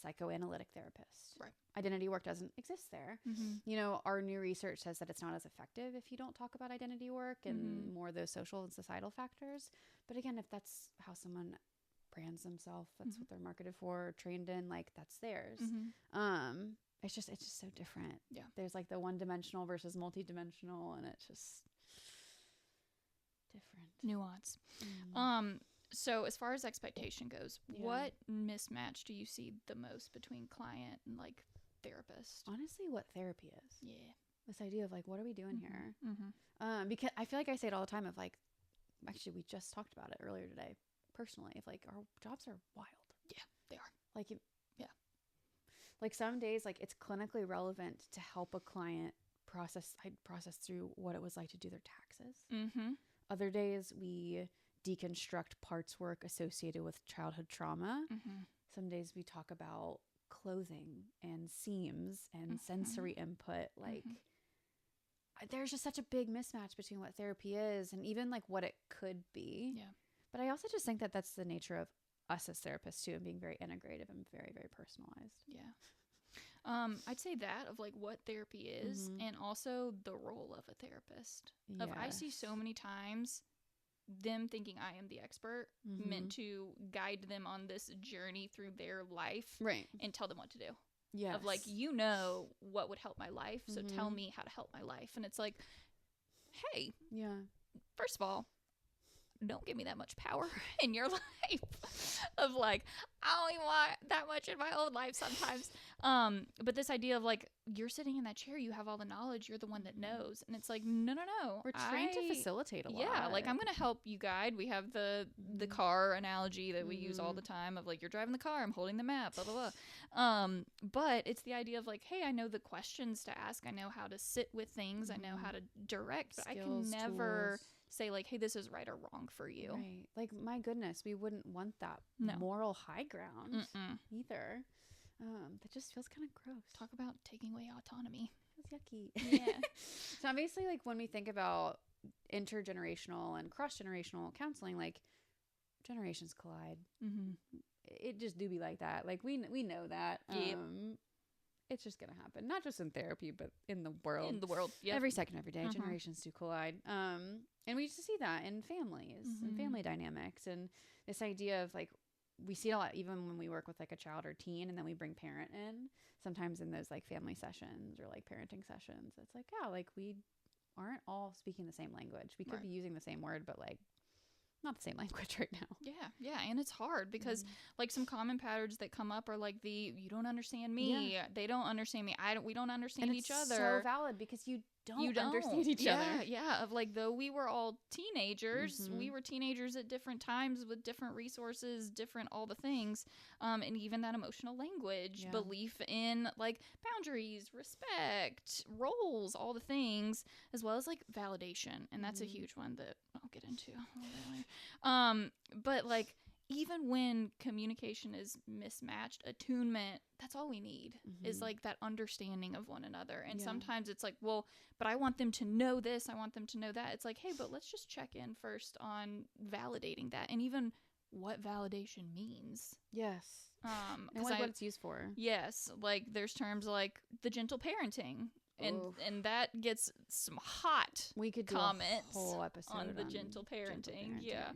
psychoanalytic therapist. Right. Identity work doesn't exist there. You know, our new research says that it's not as effective if you don't talk about identity work and more of those social and societal factors. But again, if that's how someone brands themselves, that's what they're marketed for, trained in, like that's theirs. It's just so different. Yeah. There's like the one-dimensional versus multi-dimensional, and it's just different. Nuance. So as far as expectation goes, what mismatch do you see the most between client and like therapist? Honestly, what therapy is. Yeah. This idea of like, what are we doing here? Because I feel like I say it all the time of like, actually, we just talked about it earlier today, personally, of like our jobs are wild. Yeah, they are. Like, like some days, like it's clinically relevant to help a client process through what it was like to do their taxes. Other days we deconstruct parts work associated with childhood trauma. Some days we talk about clothing and seams and sensory input. Like there's just such a big mismatch between what therapy is and even like what it could be. Yeah. But I also just think that that's the nature of us as therapists too, and being very integrative and very, very personalized. Yeah. I'd say that of like what therapy is and also the role of a therapist. Of I see so many times them thinking I am the expert meant to guide them on this journey through their life and tell them what to do. Yeah. Of like, you know what would help my life, so tell me how to help my life. And it's like, hey, first of all, don't give me that much power in your life. Of like, I don't even want that much in my own life sometimes. But this idea of like, you're sitting in that chair, you have all the knowledge, you're the one that knows. And it's like, no. We're trained to facilitate a lot. Yeah, like I'm going to help you guide. We have the car analogy that we use all the time of like, you're driving the car, I'm holding the map, blah, blah, blah. But it's the idea of like, hey, I know the questions to ask. I know how to sit with things. I know how to direct, but Skills, I can never tools. Say like, hey, this is right or wrong for you. Right. Like, my goodness, we wouldn't want that moral high ground either. That just feels kind of gross. Talk about taking away autonomy. Feels yucky. Yeah. So obviously, like when we think about intergenerational and cross-generational counseling, like generations collide. It just do be like that. Like we know that. It's just going to happen. Not just in therapy, but in the world. In the world, Every second, every day, generations do collide. And we used to see that in families and family dynamics. And this idea of like, we see it a lot even when we work with like a child or teen, and then we bring parent in sometimes in those like family sessions or like parenting sessions. It's like, yeah, like we aren't all speaking the same language. We could be using the same word, but like not the same language right now. Yeah. And it's hard because like some common patterns that come up are like you don't understand me. They don't understand me. We don't understand each other. So valid because you don't understand each other. Yeah. Of like, though we were all teenagers, we were teenagers at different times with different resources, different all the things. And even that emotional language, belief in like boundaries, respect, roles, all the things, as well as like validation. And that's a huge one that I'll get into a little bit later. But like, even when communication is mismatched, attunement, that's all we need is like that understanding of one another. And sometimes it's like, well, but I want them to know this. I want them to know that. It's like, hey, but let's just check in first on validating that. And even what validation means. Yes. And like what it's used for. Yes. Like there's terms like the gentle parenting. And that gets some hot comments do a whole episode on the gentle parenting. Yeah.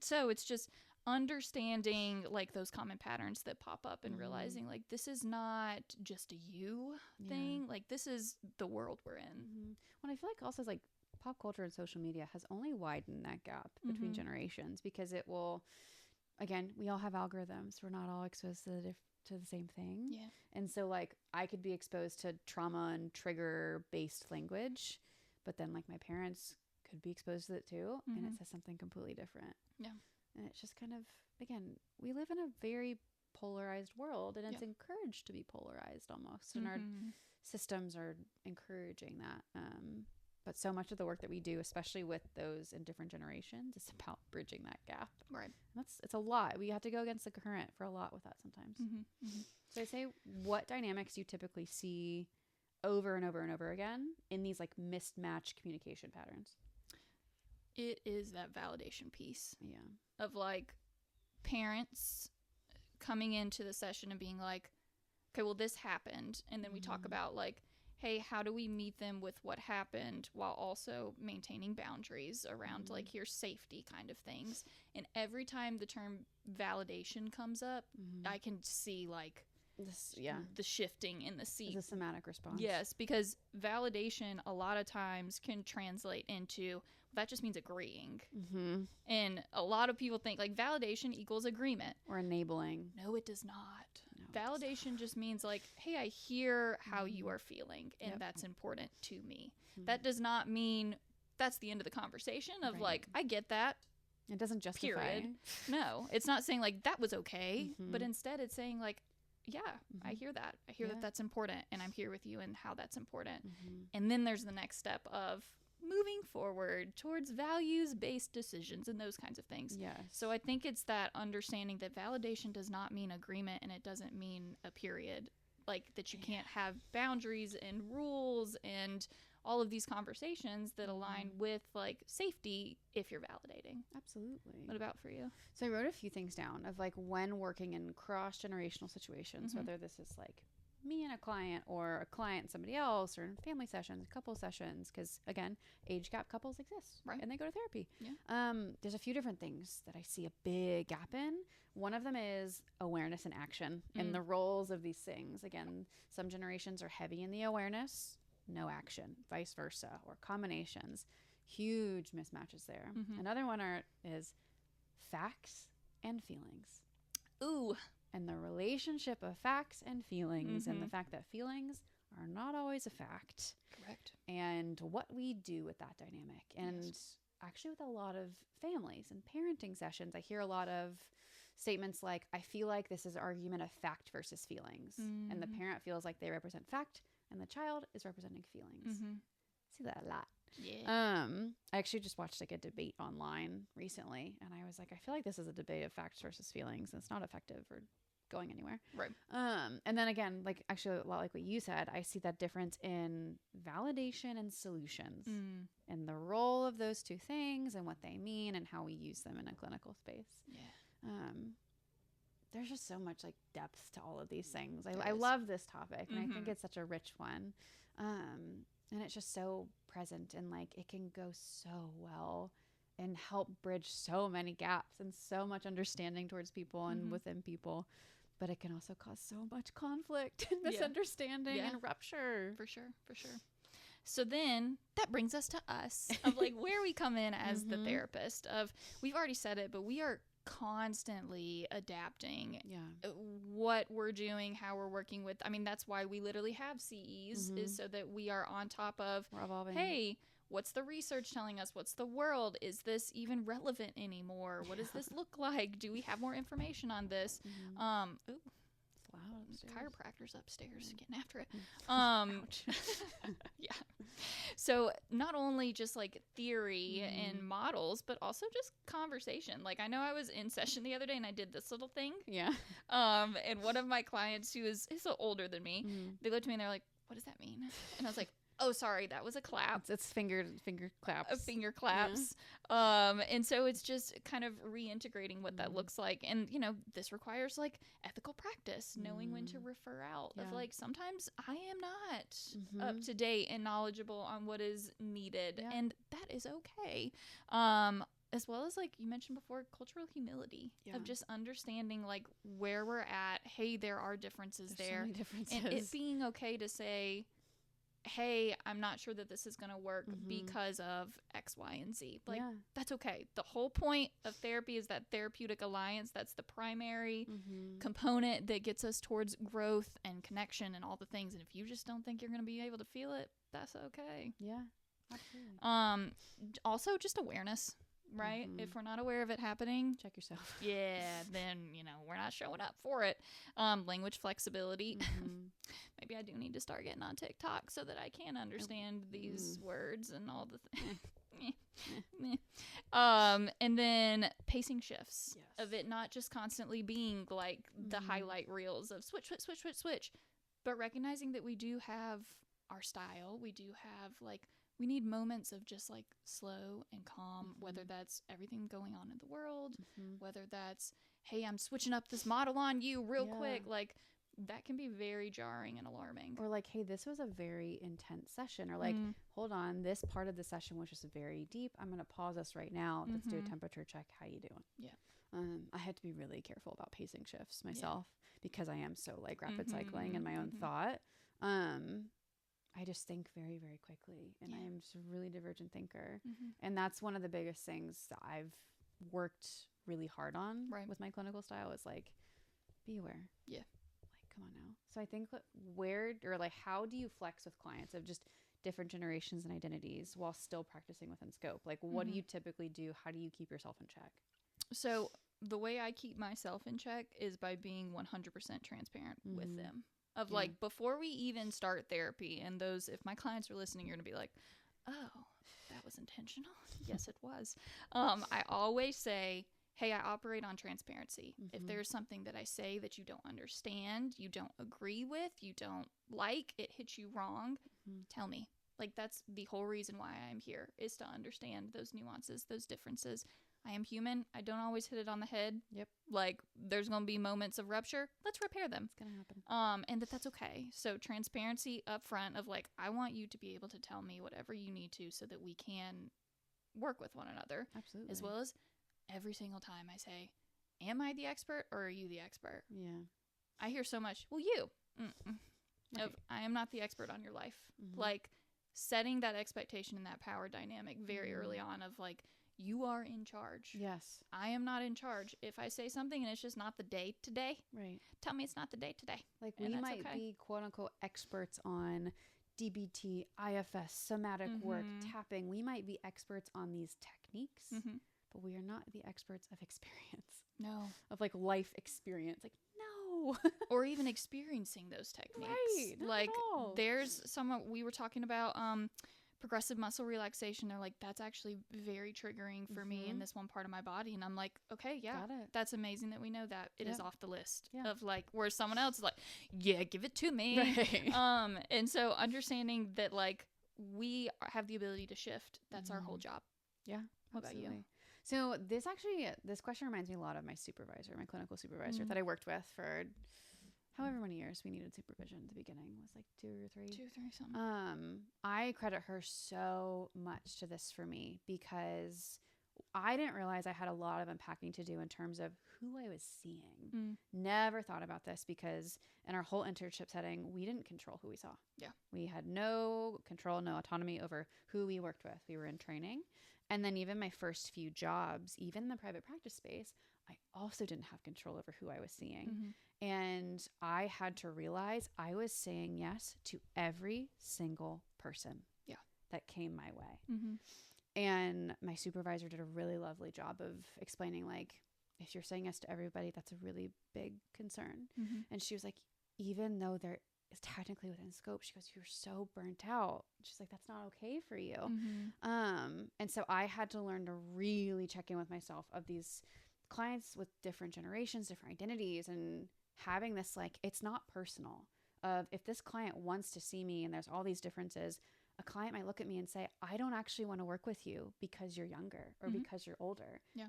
So it's just understanding like those common patterns that pop up and realizing like this is not just a you thing. Like this is the world we're in. When I feel like also like pop culture and social media has only widened that gap between generations, because it will again, we all have algorithms. We're not all exposed to the same thing. Yeah. And so like I could be exposed to trauma and trigger based language, but then like my parents could be exposed to it too, and it says something completely different. Yeah. And it's just kind of, again, we live in a very polarized world, and it's encouraged to be polarized almost, and our systems are encouraging that. But so much of the work that we do, especially with those in different generations, is about bridging that gap. Right. It's a lot. We have to go against the current for a lot with that sometimes. So I say, what dynamics do you typically see over and over and over again in these like mismatched communication patterns? It is that validation piece. Yeah. Of like parents coming into the session and being like, okay, well, this happened. And then we talk about like, hey, how do we meet them with what happened while also maintaining boundaries around like here's safety kind of things. And every time the term validation comes up, I can see like this, the shifting in the seat. It's a somatic response. Yes, because validation a lot of times can translate into that just means agreeing. And a lot of people think like validation equals agreement or enabling. No, it does not. Validation just means like, hey, I hear how you are feeling, and that's important to me. That does not mean that's the end of the conversation of like, I get that. It doesn't justify. Period. No, it's not saying like that was okay, but instead it's saying like, yeah, I hear that. I hear that that's important, and I'm here with you and how that's important. And then there's the next step of moving forward towards values-based decisions and those kinds of things. Yes. So I think it's that understanding that validation does not mean agreement, and it doesn't mean a period. Like that you can't have boundaries and rules and all of these conversations that align with like safety if you're validating. Absolutely. What about for you? So I wrote a few things down of like when working in cross-generational situations, whether this is like me and a client or a client and somebody else, or in family sessions, couple sessions, because again, age gap couples exist, right? And they go to therapy. Yeah. There's a few different things that I see a big gap in. One of them is awareness and action and the roles of these things. Again, some generations are heavy in the awareness, no action, vice versa, or combinations. Huge mismatches there. Another one is facts and feelings. Ooh. And the relationship of facts and feelings, and the fact that feelings are not always a fact. Correct. And what we do with that dynamic. And actually with a lot of families and parenting sessions, I hear a lot of statements like, I feel like this is an argument of fact versus feelings. And the parent feels like they represent fact, and the child is representing feelings. I see that a lot. Yeah. I actually just watched like a debate online recently, and I was like, I feel like this is a debate of facts versus feelings, and it's not effective or going anywhere. Right. And then again, like actually a lot like what you said, I see that difference in validation and solutions and the role of those two things and what they mean and how we use them in a clinical space. Yeah. There's just so much like depth to all of these things. I love this topic, and I think it's such a rich one. And it's just so present, and like it can go so well and help bridge so many gaps and so much understanding towards people and within people. But it can also cause so much conflict and misunderstanding and rupture. For sure. So then that brings us to us of like where we come in as the therapist of, we've already said it, but we are constantly adapting what we're doing, how we're working with. I mean, that's why we literally have CEs is so that we are on top of, we're evolving. Hey, what's the research telling us? What's the world? Is this even relevant anymore? What does this look like? Do we have more information on this? Ooh, it's loud upstairs. Chiropractor's upstairs getting after it. Yeah. So not only just like theory and models, but also just conversation. Like I know I was in session the other day and I did this little thing. Yeah. And one of my clients who is older than me, they looked at me and they're like, what does that mean? And I was like, oh, sorry, that was a clap. It's finger claps. Finger claps. Yeah. And so it's just kind of reintegrating what that looks like. And, you know, this requires like ethical practice, knowing when to refer out. Of like, sometimes I am not up to date and knowledgeable on what is needed. Yeah. And that is okay. As well as like you mentioned before, cultural humility of just understanding like where we're at. Hey, there are differences there. So many differences. And it being okay to say, hey, I'm not sure that this is going to work because of X, Y, and Z. Like, that's okay. The whole point of therapy is that therapeutic alliance. That's the primary component that gets us towards growth and connection and all the things. And if you just don't think you're going to be able to feel it, that's okay. Yeah, absolutely. Also, just awareness. Right? If we're not aware of it happening, check yourself. Then, we're not showing up for it. Language flexibility. Maybe I do need to start getting on TikTok so that I can understand these words and all the things. And then pacing shifts of it not just constantly being like the highlight reels of switch, but recognizing that we do have our style. We do have we need moments of just like slow and calm, whether that's everything going on in the world, whether that's, hey, I'm switching up this model on you real quick. Like that can be very jarring and alarming. Or like, hey, this was a very intense session. Or like, hold on, this part of the session was just very deep. I'm going to pause us right now. Let's do a temperature check. How you doing? Yeah. I had to be really careful about pacing shifts myself because I am so like rapid cycling in my own thought. I just think very, very quickly, and I am just a really divergent thinker. And that's one of the biggest things that I've worked really hard on with my clinical style is like, be aware. Yeah. Like, come on now. So I think how do you flex with clients of just different generations and identities while still practicing within scope? Like, what do you typically do? How do you keep yourself in check? So the way I keep myself in check is by being 100% transparent with them. Of like, before we even start therapy, and those, if my clients are listening, you're going to be like, oh, that was intentional. Yes, it was. I always say, hey, I operate on transparency. If there's something that I say that you don't understand, you don't agree with, you don't like, it hits you wrong, tell me. Like, that's the whole reason why I'm here, is to understand those nuances, those differences. I am human. I don't always hit it on the head. Yep. Like, there's going to be moments of rupture. Let's repair them. It's going to happen. And that's okay. So transparency up front of like, I want you to be able to tell me whatever you need to so that we can work with one another. Absolutely. As well as every single time I say, am I the expert or are you the expert? Yeah. I hear so much, well, you. Of, I am not the expert on your life. Like, setting that expectation and that power dynamic very early on of like, you are in charge. Yes. I am not in charge. If I say something and it's just not the day today, tell me it's not the day today. Like, we might be quote unquote experts on DBT, IFS, somatic work, tapping. We might be experts on these techniques, but we are not the experts of experience. No. Of like life experience. Like, no. Or even experiencing those techniques. Right. Like, there's someone, we were talking about progressive muscle relaxation. They're like, that's actually very triggering for me in this one part of my body. And I'm like, okay, yeah, that's amazing that we know that. It is off the list of like, where someone else is like, yeah, give it to me. Right. And so understanding that like, we have the ability to shift. That's our whole job. Yeah. What about you? So this question reminds me a lot of my supervisor, my clinical supervisor that I worked with for however many years we needed supervision at the beginning. It was like 2 or 3. 2 or 3 something. I credit her so much to this for me because I didn't realize I had a lot of unpacking to do in terms of who I was seeing. Never thought about this because in our whole internship setting, we didn't control who we saw. Yeah. We had no control, no autonomy over who we worked with. We were in training. And then even my first few jobs, even in the private practice space, I also didn't have control over who I was seeing. And I had to realize I was saying yes to every single person that came my way. And my supervisor did a really lovely job of explaining, like, if you're saying yes to everybody, that's a really big concern. And she was like, even though there is technically within scope, she goes, you're so burnt out. She's like, that's not okay for you. And so I had to learn to really check in with myself of these clients with different generations, different identities, and having this, like, it's not personal. Of if this client wants to see me and there's all these differences, a client might look at me and say, I don't actually want to work with you because you're younger or because you're older. Yeah.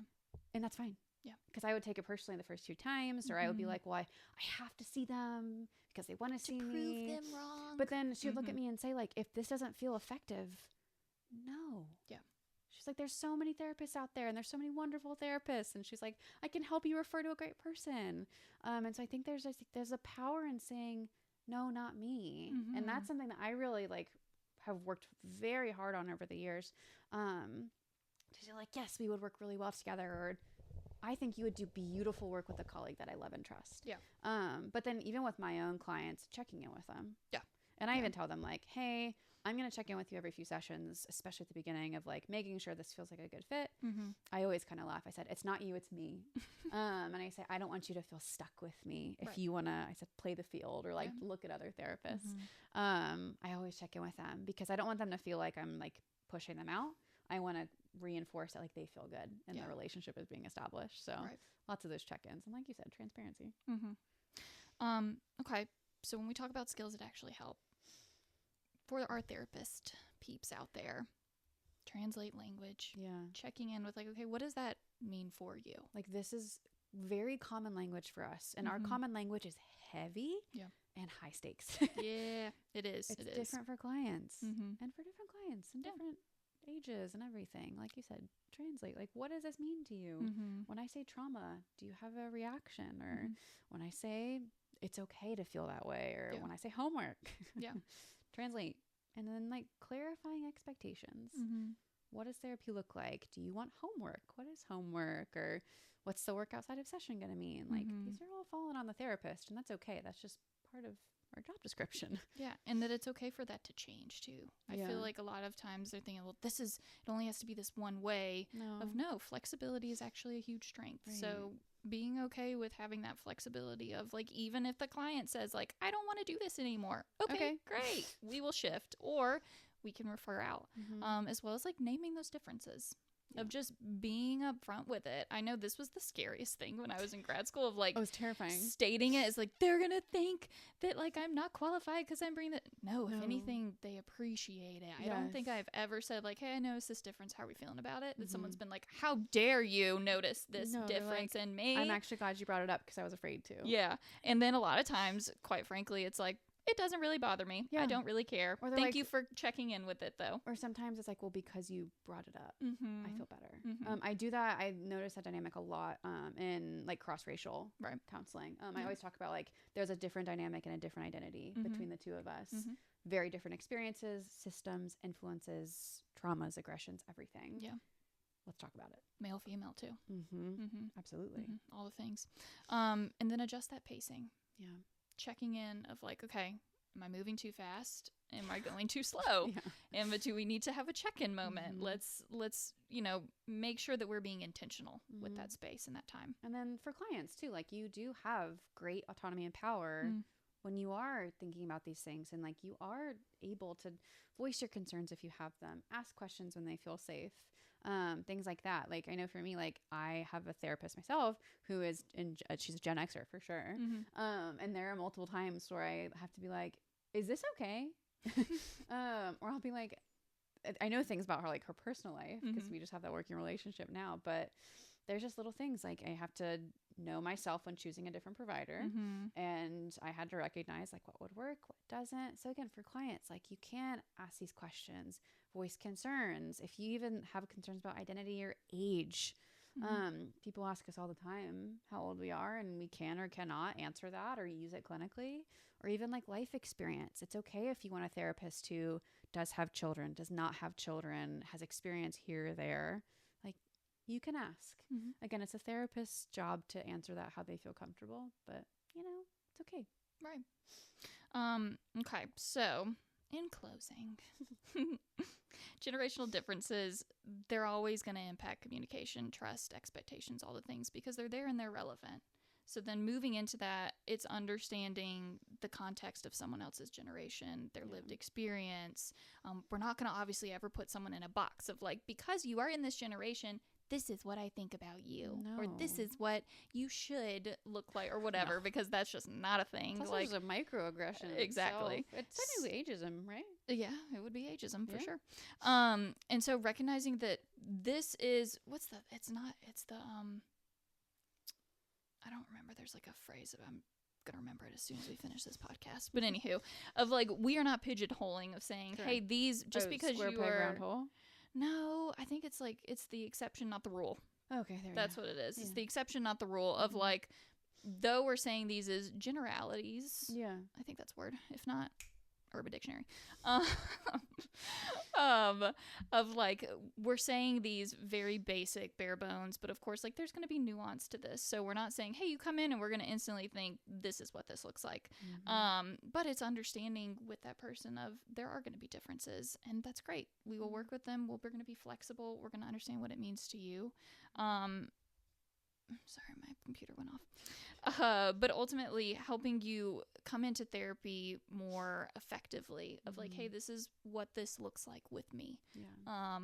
And that's fine. Yeah. Because I would take it personally the first few times, or I would be like, well, I have to see them because they want to see me. Prove them wrong. But then she would look at me and say, like, if this doesn't feel effective, no. Yeah. She's like, there's so many therapists out there and there's so many wonderful therapists. And she's like, I can help you refer to a great person. And so I think there's a power in saying, no, not me. And that's something that I really like have worked very hard on over the years. To say like, yes, we would work really well together, or I think you would do beautiful work with a colleague that I love and trust. Yeah. But then even with my own clients, checking in with them. Yeah. And I even tell them like, hey, I'm going to check in with you every few sessions, especially at the beginning of like making sure this feels like a good fit. I always kind of laugh. I said, it's not you, it's me. And I say, I don't want you to feel stuck with me. If you want to, I said, play the field or like look at other therapists. I always check in with them because I don't want them to feel like I'm like pushing them out. I want to reinforce that like they feel good and the relationship is being established. So lots of those check-ins. And like you said, transparency. Okay. So when we talk about skills that actually help, for our therapist peeps out there, translate language. Yeah. Checking in with like, okay, what does that mean for you? Like this is very common language for us. And our common language is heavy and high stakes. Yeah, it is. It's different for clients and for different clients and different ages and everything. Like you said, translate. Like, what does this mean to you? When I say trauma, do you have a reaction? Or when I say it's okay to feel that way, or when I say homework, translate. And then like clarifying expectations. What does therapy look like? Do you want homework? What is homework? Or what's the work outside of session going to mean? Like these are all falling on the therapist, and that's okay. That's just part of our job description. Yeah. And that it's okay for that to change too. I feel like a lot of times they're thinking, well, it only has to be this one way. No, flexibility is actually a huge strength. Right. So being okay with having that flexibility of like, even if the client says like, I don't want to do this anymore. Okay, great. We will shift, or we can refer out, as well as like naming those differences. Of just being upfront with it. I know this was the scariest thing when I was in grad school of like, it was terrifying. Stating it as like, they're going to think that like I'm not qualified because I'm bringing that. No, if anything, they appreciate it. I don't think I've ever said like, hey, I noticed this difference. How are we feeling about it? That someone's been like, how dare you notice this difference in me? I'm actually glad you brought it up because I was afraid to. Yeah. And then a lot of times, quite frankly, it's like, it doesn't really bother me. I don't really care. Thank you for checking in with it, though. Or sometimes it's like, well, because you brought it up, I feel better. I do that. I notice that dynamic a lot in like cross-racial counseling. I always talk about like there's a different dynamic and a different identity between the two of us. Very different experiences, systems, influences, traumas, aggressions, everything. Yeah. Let's talk about it. Male, female, too. Absolutely. All the things. And then adjust that pacing. Yeah. Checking in of like, okay, am I moving too fast? Am I going too slow? Do we need to have a check-in moment? Let's make sure that we're being intentional with that space and that time. And then for clients too, like you do have great autonomy and power when you are thinking about these things, and like you are able to voice your concerns if you have them, ask questions when they feel safe. Things like that. Like I know for me, like I have a therapist myself who is she's a Gen Xer for sure. And there are multiple times where I have to be like, is this okay? Or I'll be like, I know things about her, like her personal life, because we just have that working relationship now, but there's just little things like I have to know myself when choosing a different provider. And I had to recognize like what would work, what doesn't. So again, for clients, like you can ask these questions, voice concerns. If you even have concerns about identity or age, people ask us all the time how old we are, and we can or cannot answer that or use it clinically, or even like life experience. It's okay if you want a therapist who does have children, does not have children, has experience here or there. Like you can ask. Again, it's a therapist's job to answer that how they feel comfortable, but it's okay. Right. Okay. So in closing, generational differences, they're always going to impact communication, trust, expectations, all the things, because they're there and they're relevant. So then moving into that, it's understanding the context of someone else's generation, their lived experience. We're not going to obviously ever put someone in a box of like, because you are in this generation, this is what I think about you, or this is what you should look like, or whatever, because that's just not a thing. It's like a microaggression. Exactly. It's technically ageism, right? Yeah, it would be ageism for sure. And so recognizing that this is, I don't remember. There's like a phrase that I'm going to remember it as soon as we finish this podcast. But anywho, of like, we are not pigeonholing of saying, hey, these, just because you are. Round hole? No, I think it's like, it's the exception, not the rule. Okay, That's what it is. It's the exception, not the rule of like, though we're saying these as generalities. Yeah. I think that's a word. If not, Urban Dictionary. Of like, we're saying these very basic bare bones, but of course, like, there's going to be nuance to this. So we're not saying, hey, you come in and we're going to instantly think this is what this looks like. But it's understanding with that person of there are going to be differences, and that's great. We will work with them. We're going to be flexible. We're going to understand what it means to you. Sorry, my computer went off. But ultimately helping you come into therapy more effectively of like, hey, this is what this looks like with me. Yeah.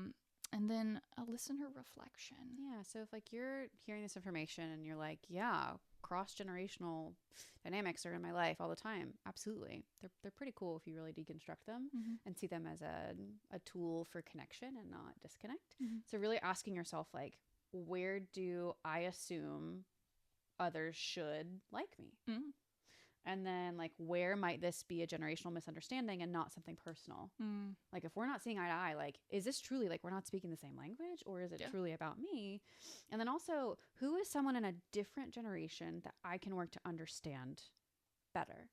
And then a listener reflection. Yeah. So if like you're hearing this information and you're like, yeah, cross-generational dynamics are in my life all the time. Absolutely. They're pretty cool if you really deconstruct them and see them as a tool for connection and not disconnect. So really asking yourself, like, where do I assume others should like me? And then, like, where might this be a generational misunderstanding and not something personal? Like, if we're not seeing eye to eye, like, is this truly, like, we're not speaking the same language, or is it truly about me? And then also, who is someone in a different generation that I can work to understand better?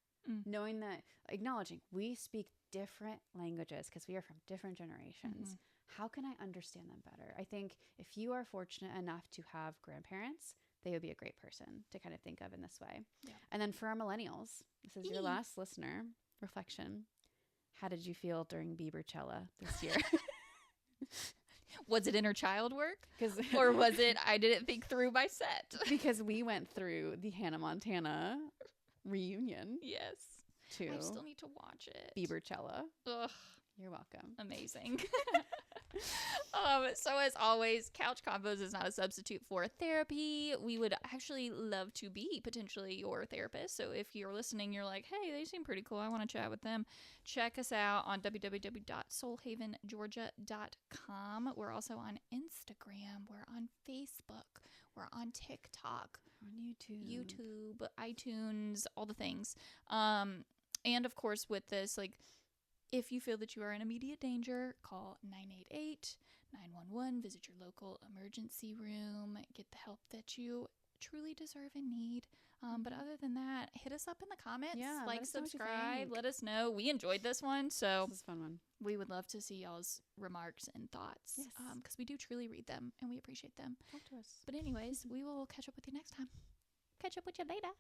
Knowing that, acknowledging we speak different languages because we are from different generations. How can I understand them better? I think if you are fortunate enough to have grandparents, they would be a great person to kind of think of in this way. Yeah. And then for our millennials, this is your last listener reflection. How did you feel during Biebercella this year? Was it inner child work? Or was it I didn't think through my set? Because we went through the Hannah Montana reunion. Yes. Too. I still need to watch it. Biebercella. Ugh. You're welcome. Amazing. So as always, Couch Combos is not a substitute for therapy. We would actually love to be potentially your therapist. So if you're listening, you're like, hey, they seem pretty cool, I want to chat with them. Check us out on www.soulhavengeorgia.com. We're also on Instagram. We're on Facebook. We're on TikTok. On YouTube, iTunes, all the things. And of course, with this, like, if you feel that you are in immediate danger, call 988-911, visit your local emergency room, get the help that you truly deserve and need. But other than that, hit us up in the comments, like, subscribe, let us know. We enjoyed this one, so this is a fun one. We would love to see y'all's remarks and thoughts, because we do truly read them and we appreciate them. Talk to us. But anyways, we will catch up with you next time. Catch up with you later.